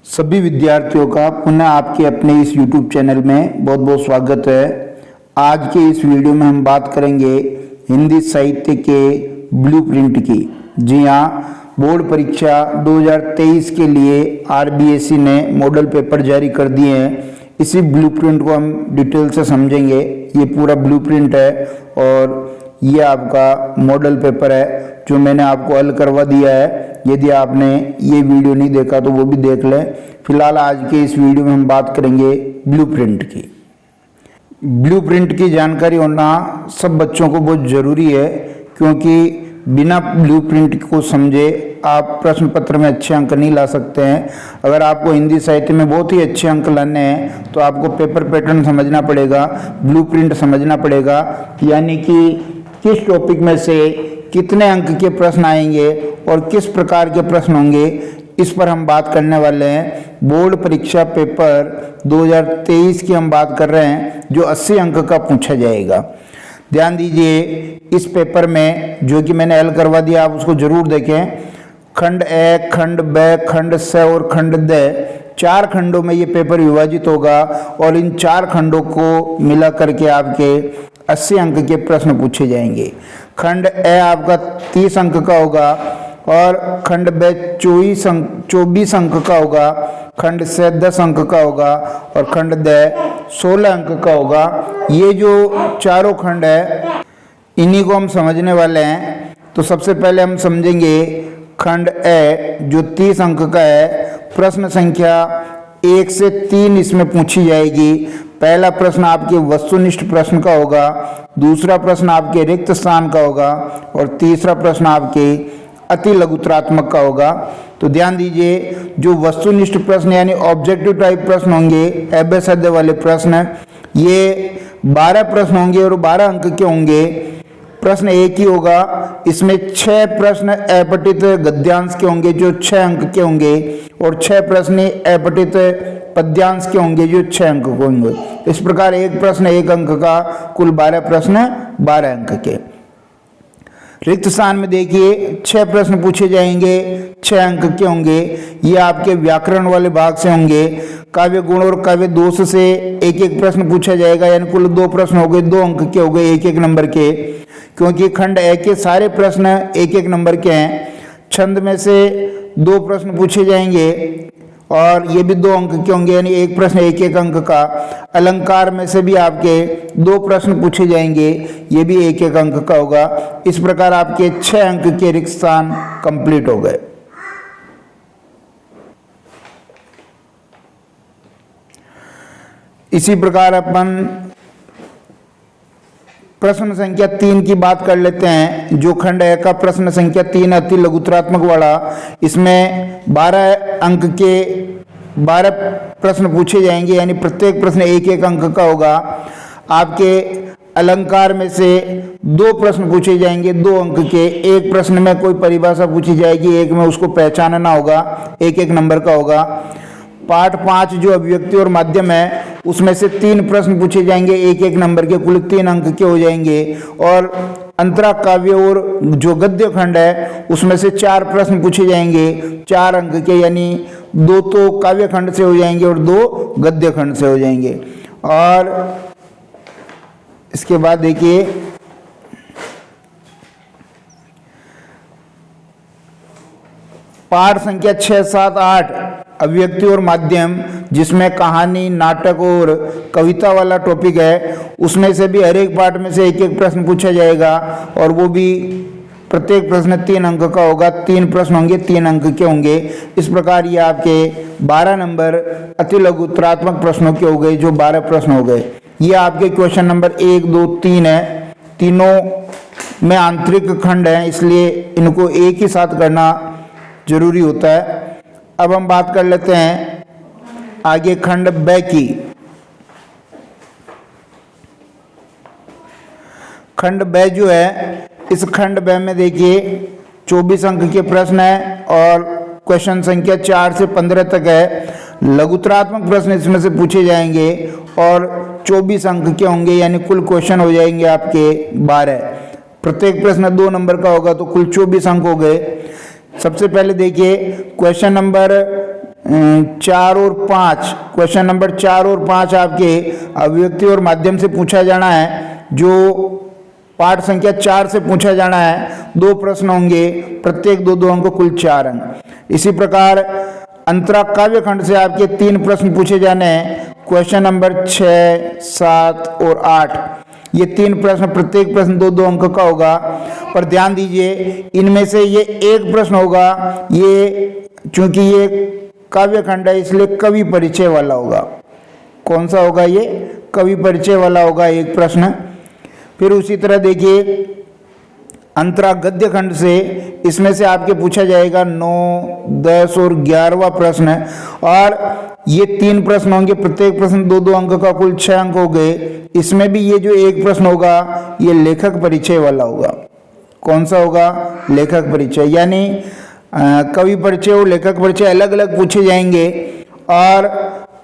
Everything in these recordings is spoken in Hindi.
सभी विद्यार्थियों का पुनः आपके अपने इस YouTube चैनल में बहुत बहुत स्वागत है। आज के इस वीडियो में हम बात करेंगे हिंदी साहित्य के ब्लूप्रिंट की। जी हाँ, बोर्ड परीक्षा 2023 के लिए RBSE ने मॉडल पेपर जारी कर दिए हैं। इसी ब्लूप्रिंट को हम डिटेल से समझेंगे। ये पूरा ब्लूप्रिंट है और ये आपका मॉडल पेपर है जो मैंने आपको हल करवा दिया है। यदि आपने ये वीडियो नहीं देखा तो वो भी देख लें। फिलहाल आज के इस वीडियो में हम बात करेंगे ब्लूप्रिंट की। ब्लूप्रिंट की जानकारी होना सब बच्चों को बहुत ज़रूरी है, क्योंकि बिना ब्लूप्रिंट को समझे आप प्रश्न पत्र में अच्छे अंक नहीं ला सकते हैं। अगर आपको हिंदी साहित्य में बहुत ही अच्छे अंक लाने हैं तो आपको पेपर पैटर्न समझना पड़ेगा, ब्लूप्रिंट समझना पड़ेगा, यानी कि किस टॉपिक में से कितने अंक के प्रश्न आएंगे और किस प्रकार के प्रश्न होंगे, इस पर हम बात करने वाले हैं। बोर्ड परीक्षा पेपर 2023 की हम बात कर रहे हैं जो 80 अंक का पूछा जाएगा। ध्यान दीजिए, इस पेपर में जो कि मैंने हल करवा दिया आप उसको जरूर देखें। खंड ए, खंड ब, खंड स और खंड द, 4 खंडों में ये पेपर विभाजित होगा और इन 4 खंडों को मिला करके आपके 80 अंक के प्रश्न पूछे जाएंगे। खंड ए आपका 30 अंक का होगा और खंड ब 24 अंक का होगा, खंड से 10 अंक का होगा और खंड द 16 अंक का होगा। ये जो चारों खंड है इन्हीं को हम समझने वाले हैं। तो सबसे पहले हम समझेंगे खंड ए जो 30 अंक का है। प्रश्न संख्या 1 से 3 इसमें पूछी जाएगी। पहला प्रश्न आपके वस्तुनिष्ठ प्रश्न का होगा, दूसरा प्रश्न आपके रिक्त स्थान का होगा और तीसरा प्रश्न आपके अति लघुत्रात्मक का होगा। तो ध्यान दीजिए, जो वस्तुनिष्ठ प्रश्न यानी ऑब्जेक्टिव टाइप प्रश्न होंगे, एबे सद्य वाले प्रश्न, ये 12 प्रश्न होंगे और 12 अंक के होंगे। प्रश्न एक ही होगा, इसमें 6 प्रश्न अपठित गद्यांश के होंगे जो 6 अंक के होंगे और 6 प्रश्न अपठित पद्यांश के होंगे जो 6 अंक के होंगे। इस प्रकार एक प्रश्न 1 अंक का, कुल 12 प्रश्न 12 अंक के। रिक्त स्थान में देखिए 6 प्रश्न पूछे जाएंगे, 6 अंक के होंगे। ये आपके व्याकरण वाले भाग से होंगे। काव्य गुण और काव्य दोष से एक एक प्रश्न पूछा जाएगा, यानी कुल 2 प्रश्न हो गए, 2 अंक के हो गए, 1-1 नंबर के, क्योंकि खंड ए के सारे प्रश्न 1-1 नंबर के हैं। छंद में से 2 प्रश्न पूछे जाएंगे और ये भी 2 अंक के होंगे, यानी एक प्रश्न 1-1 अंक का। अलंकार में से भी आपके 2 प्रश्न पूछे जाएंगे, ये भी 1-1 अंक का होगा। इस प्रकार आपके 6 अंक के रिक्त स्थान कंप्लीट हो गए। इसी प्रकार अपन प्रश्न संख्या 3 की बात कर लेते हैं। जो खंड ए का प्रश्न संख्या 3 अति लघुत्रात्मक वाला, इसमें 12 अंक के 12 प्रश्न पूछे जाएंगे, यानी प्रत्येक प्रश्न 1-1 अंक का होगा। आपके अलंकार में से 2 प्रश्न पूछे जाएंगे, 2 अंक के। एक प्रश्न में कोई परिभाषा पूछी जाएगी, एक में उसको पहचानना होगा, 1-1 नंबर का होगा। पाठ 5 जो अभिव्यक्ति और माध्यम है, उसमें से 3 प्रश्न पूछे जाएंगे, 1-1 नंबर के, कुल 3 अंक के हो जाएंगे। और अंतरा काव्य और जो गद्य खंड है उसमें से 4 प्रश्न पूछे जाएंगे, 4 अंक के, यानी 2 तो काव्य खंड से हो जाएंगे और 2 गद्य खंड से हो जाएंगे। और इसके बाद देखिए पाठ संख्या 6, 7, 8 अभिव्यक्ति और माध्यम, जिसमें कहानी, नाटक और कविता वाला टॉपिक है, उसमें से भी हर एक पाठ में से 1-1 प्रश्न पूछा जाएगा और वो भी प्रत्येक प्रश्न 3 अंक का होगा। 3 प्रश्न होंगे, 3 अंक के होंगे। इस प्रकार ये आपके 12 नंबर अति लघुत्रात्मक प्रश्नों के हो गए, जो 12 प्रश्न हो गए। ये आपके क्वेश्चन नंबर 1, 2, 3 है। तीनों में आंतरिक खंड है, इसलिए इनको एक ही साथ करना जरूरी होता है। अब हम बात कर लेते हैं आगे खंड ब की। खंड ब जो है, इस खंड ब में देखिए 24 अंक के प्रश्न है और क्वेश्चन संख्या 4 से 15 तक है। लघुत्रात्मक प्रश्न इसमें से पूछे जाएंगे और 24 अंक के होंगे, यानी कुल क्वेश्चन हो जाएंगे आपके 12। प्रत्येक प्रश्न 2 नंबर का होगा, तो कुल 24 अंक हो गए। सबसे पहले देखिए क्वेश्चन नंबर 4 और 5, क्वेश्चन नंबर 4 और 5 आपके अभिव्यक्ति और माध्यम से पूछा जाना है। जो पाठ संख्या 4 से पूछा जाना है, 2 प्रश्न होंगे, प्रत्येक 2-2 अंक, कुल 4 अंक। इसी प्रकार अंतरा काव्य खंड से आपके 3 प्रश्न पूछे जाने हैं, क्वेश्चन नंबर 6, 7 और 8। ये 3 प्रश्न, प्रत्येक प्रश्न 2-2 अंक का होगा। पर ध्यान दीजिए, इनमें से ये एक प्रश्न होगा, ये चूंकि ये काव्य खंड है इसलिए कवि परिचय वाला होगा। कौन सा होगा? ये कवि परिचय वाला होगा एक प्रश्न। फिर उसी तरह देखिए अंतरा गद्य खंड से, इसमें से आपके पूछा जाएगा 9, 10 और 11वां प्रश्न। और ये 3 प्रश्न होंगे, प्रत्येक प्रश्न 2-2 अंक का, कुल 6 अंक हो गए। इसमें भी ये जो एक प्रश्न होगा ये लेखक परिचय वाला होगा। कौन सा होगा? लेखक परिचय, यानी कवि परिचय और लेखक परिचय अलग अलग पूछे जाएंगे। और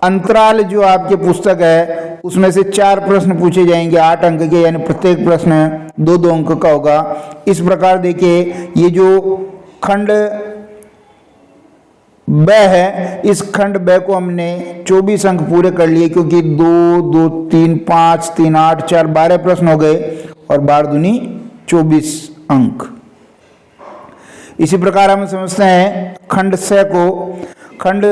अंतराल जो आपके पुस्तक है उसमें से 4 प्रश्न पूछे जाएंगे 8 अंक के, यानी प्रत्येक प्रश्न 2-2 अंक का होगा। इस प्रकार देखिए ये जो खंड ब है, इस खंड ब को हमने 24 अंक पूरे कर लिए, क्योंकि 2, 2, 3, 5, 3, 8, 4, 12 प्रश्न हो गए और 12 दूनी 24 अंक। इसी प्रकार हम समझते हैं खंड स को। खंड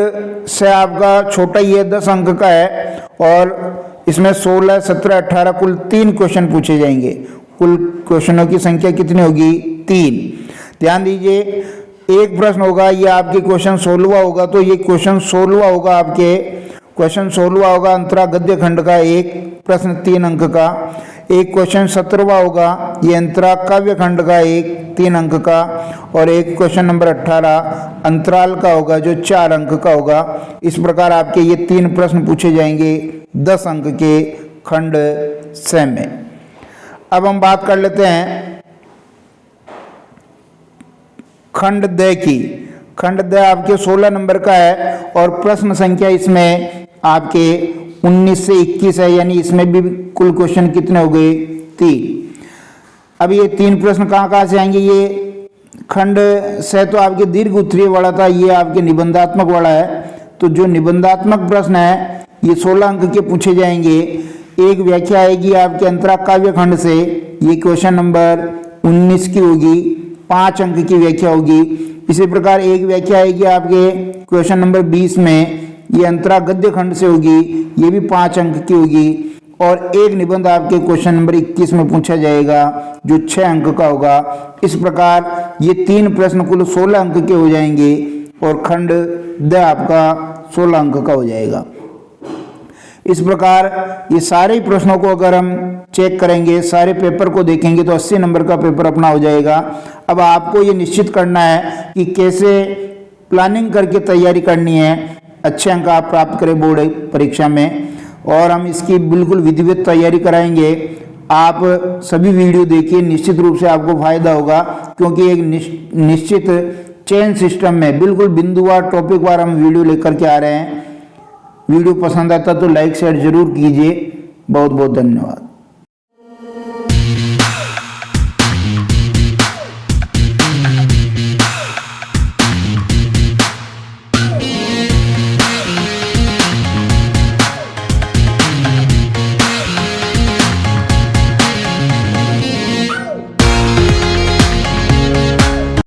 स आपका छोटा ही है, 10 अंक का है और इसमें 16, 17, 18 कुल 3 क्वेश्चन पूछे जाएंगे। कुल क्वेश्चनों की संख्या कितनी होगी? 3। ध्यान दीजिए, एक प्रश्न होगा, ये आपके क्वेश्चन 16वां होगा, तो ये क्वेश्चन 16वां होगा आपके, क्वेश्चन 16वां होगा अंतरा गद्य खंड का, एक प्रश्न 3 अंक का। एक क्वेश्चन 17वां होगा, ये अंतरा काव्य खंड का, एक 3 अंक का। और एक क्वेश्चन नंबर 18 अंतराल का होगा, जो 4 अंक का होगा। इस प्रकार आपके ये 3 प्रश्न पूछे जाएंगे 10 अंक के खंड स में। अब हम बात कर लेते हैं खंड द की। खंड द आपके 16 नंबर का है और प्रश्न संख्या इसमें आपके 19 से 21 है, यानी इसमें भी कुल क्वेश्चन कितने हो गए? 3। अब ये 3 प्रश्न कहाँ से आएंगे? ये खंड से तो आपके दीर्घ उत्तरीय वाला था, ये आपके निबंधात्मक वाला है। तो जो निबंधात्मक प्रश्न है ये 16 अंक के पूछे जाएंगे। एक व्याख्या आएगी आपके अंतरा काव्य खंड से, ये क्वेश्चन नंबर 19 की होगी, 5 अंक की व्याख्या होगी। इसी प्रकार एक व्याख्या आएगी आपके क्वेश्चन नंबर 20 में, ये अंतरा गद्य खंड से होगी, ये भी 5 अंक की होगी। और एक निबंध आपके क्वेश्चन नंबर 21 में पूछा जाएगा, जो 6 अंक का होगा। इस प्रकार ये 3 प्रश्न कुल 16 अंक के हो जाएंगे और खंड द आपका 16 अंक का हो जाएगा। इस प्रकार ये सारे प्रश्नों को अगर हम चेक करेंगे, सारे पेपर को देखेंगे, तो 80 नंबर का पेपर अपना हो जाएगा। अब आपको ये निश्चित करना है कि कैसे प्लानिंग करके तैयारी करनी है, अच्छे अंक आप प्राप्त करें बोर्ड परीक्षा में। और हम इसकी बिल्कुल विधिवत तैयारी कराएंगे। आप सभी वीडियो देखिए, निश्चित रूप से आपको फायदा होगा, क्योंकि एक निश्चित चेन सिस्टम में बिल्कुल बिंदुवार, टॉपिक वार हम वीडियो लेकर के आ रहे हैं। वीडियो पसंद आता तो लाइक शेयर जरूर कीजिए। बहुत बहुत धन्यवाद।